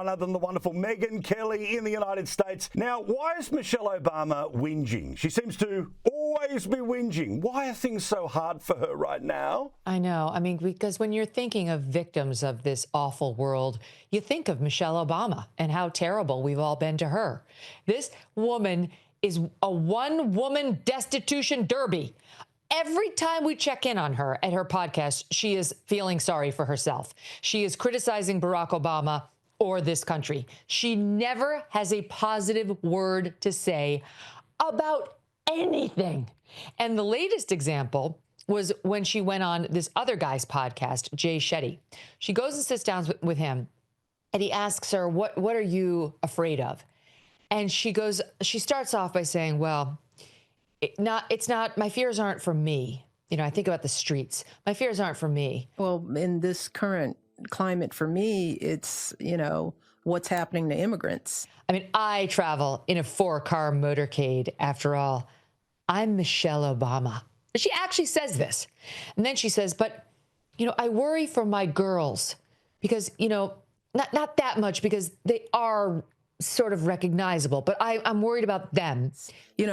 Other than the wonderful Megyn Kelly in the United States. Now, why is Michele Obama whinging? She seems to always be whinging. Why are things so hard for her right now? I know. I mean, because when you're thinking of victims of this awful world, you think of Michele Obama and how terrible we've all been to her. This woman is a one-woman destitution derby. Every time we check in on her at her podcast, she is feeling sorry for herself. She is criticizing Barack Obama or this country. She never has a positive word to say about anything. And the latest example was when she went on this other guy's podcast, Jay Shetty. She goes and sits down with him, and he asks her, what are you afraid of? And she starts off by saying, well, it's not, my fears aren't for me. You know, I think about the streets. My fears aren't for me. Well, in this current climate for me, it's, what's happening to immigrants. I mean, I travel in a 4-car motorcade. After all, I'm Michele Obama. She actually says this. And then she says, but, I worry for my girls because, not that much because they are sort of recognizable, but I'm worried about them.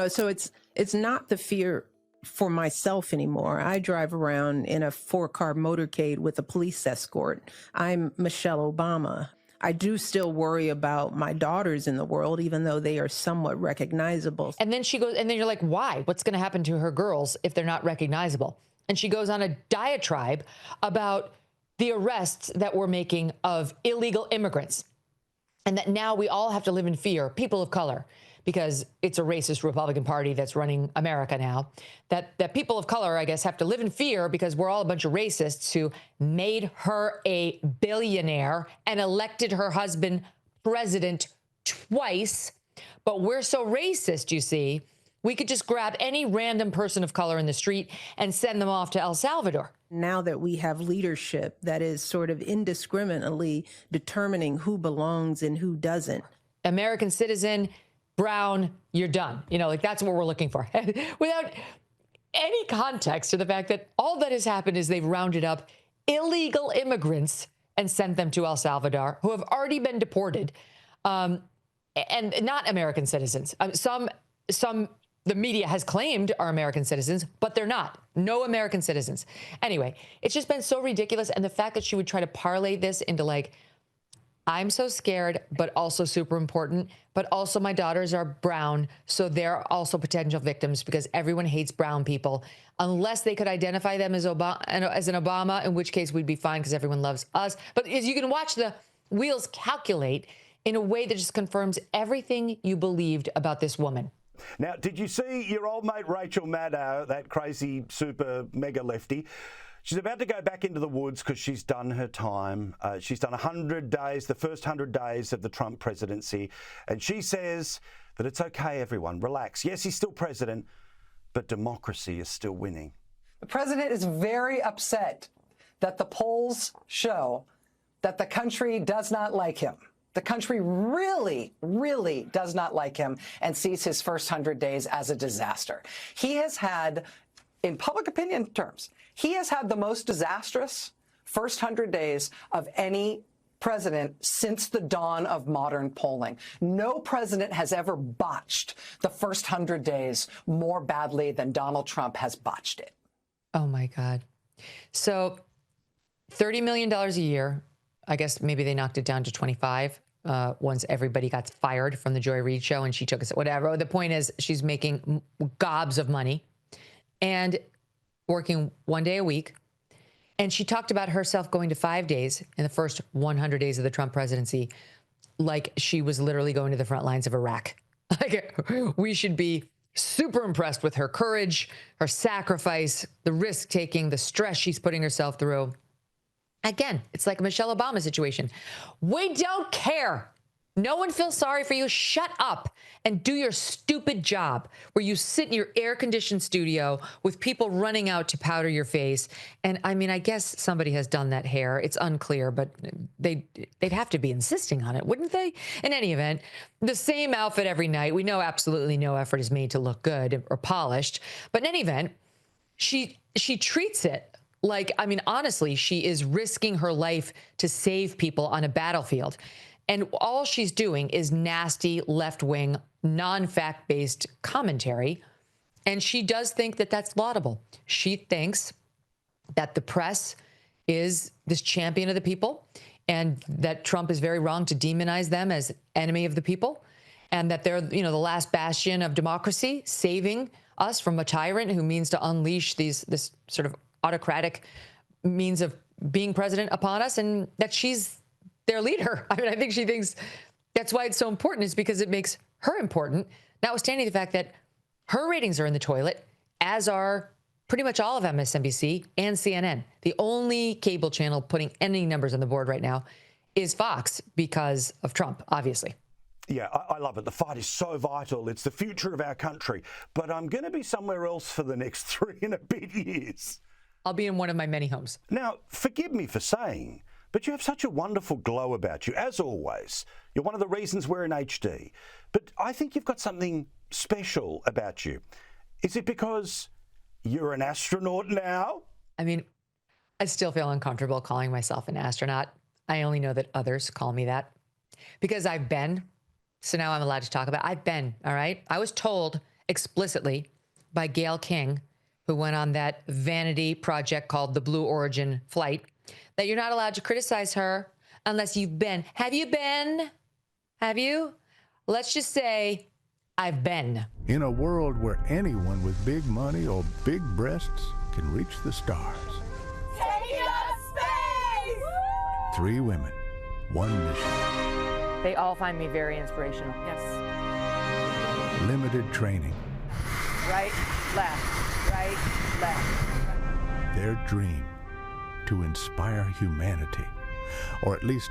So it's not the fear for myself anymore. I drive around in a 4-car motorcade with a police escort. I'm Michele Obama. I do still worry about my daughters in the world, even though they are somewhat recognizable. And then she goes, and then you're like, why? What's going to happen to her girls if they're not recognizable? And she goes on a diatribe about the arrests that we're making of illegal immigrants. And that now we all have to live in fear, people of color, because it's a racist Republican Party that's running America now, that people of color, I guess, have to live in fear because we're all a bunch of racists who made her a billionaire and elected her husband president twice. But we're so racist, you see, we could just grab any random person of color in the street and send them off to El Salvador. Now that we have leadership that is sort of indiscriminately determining who belongs and who doesn't. American citizen, brown, you're done. That's what we're looking for. Without any context to the fact that all that has happened is they've rounded up illegal immigrants and sent them to El Salvador who have already been deported, and not American citizens. Some the media has claimed are American citizens, but they're not. No American citizens. Anyway, it's just been so ridiculous. And the fact that she would try to parlay this into I'm so scared, but also super important. But also my daughters are brown, so they're also potential victims because everyone hates brown people, unless they could identify them as an Obama, in which case we'd be fine because everyone loves us. But as you can watch the wheels calculate in a way that just confirms everything you believed about this woman. Now, did you see your old mate Rachel Maddow, that crazy super mega lefty? She's about to go back into the woods because she's done her time. She's done 100 days, the first 100 days of the Trump presidency. And she says that it's okay, everyone, relax. Yes, he's still president, but democracy is still winning. The president is very upset that the polls show that the country does not like him. The country really, really does not like him and sees his first 100 days as a disaster. He has had, in public opinion terms, he has had the most disastrous first 100 days of any president since the dawn of modern polling. No president has ever botched the first 100 days more badly than Donald Trump has botched it. Oh, my God. So $30 million a year. I guess maybe they knocked it down to 25 once everybody got fired from the Joy Reid show and she took us, whatever. The point is she's making gobs of money and working 1 day a week. And she talked about herself going to 5 days in the first 100 days of the Trump presidency, like she was literally going to the front lines of Iraq. We should be super impressed with her courage, her sacrifice, the risk taking, the stress she's putting herself through. Again, it's like a Michele Obama situation. We don't care. No one feels sorry for you. Shut up and do your stupid job where you sit in your air-conditioned studio with people running out to powder your face. And I mean, I guess somebody has done that hair. It's unclear, but they'd have to be insisting on it, wouldn't they? In any event, the same outfit every night. We know absolutely no effort is made to look good or polished. But in any event, she treats it like, I mean, honestly, she is risking her life to save people on a battlefield. And all she's doing is nasty, left-wing, non-fact-based commentary. And she does think that that's laudable. She thinks that the press is this champion of the people and that Trump is very wrong to demonize them as enemy of the people, and that they're, the last bastion of democracy, saving us from a tyrant who means to unleash this sort of autocratic means of being president upon us, and that she's their leader. I mean, I think she thinks that's why it's so important, is because it makes her important, notwithstanding the fact that her ratings are in the toilet, as are pretty much all of MSNBC and CNN. The only cable channel putting any numbers on the board right now is Fox because of Trump, obviously. Yeah, I love it. The fight is so vital. It's the future of our country. But I'm going to be somewhere else for the next 3 and a bit years. I'll be in one of my many homes. Now, forgive me for saying, but you have such a wonderful glow about you, as always. You're one of the reasons we're in HD. But I think you've got something special about you. Is it because you're an astronaut now? I mean, I still feel uncomfortable calling myself an astronaut. I only know that others call me that because I've been. So now I'm allowed to talk about it. I've been, all right? I was told explicitly by Gayle King, who went on that vanity project called the Blue Origin flight, that you're not allowed to criticize her unless you've been. Have you been? Have you? Let's just say I've been. In a world where anyone with big money or big breasts can reach the stars. Taking up space! 3 women, 1 mission. They all find me very inspirational. Yes. Limited training. Right, left, right, left. Their dream to inspire humanity, or at least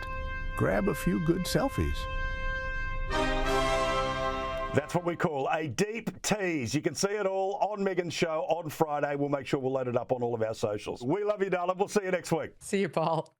grab a few good selfies. That's what we call a deep tease. You can see it all on Megyn's show on Friday. We'll make sure we'll load it up on all of our socials. We love you, darling. We'll see you next week. See you, Paul.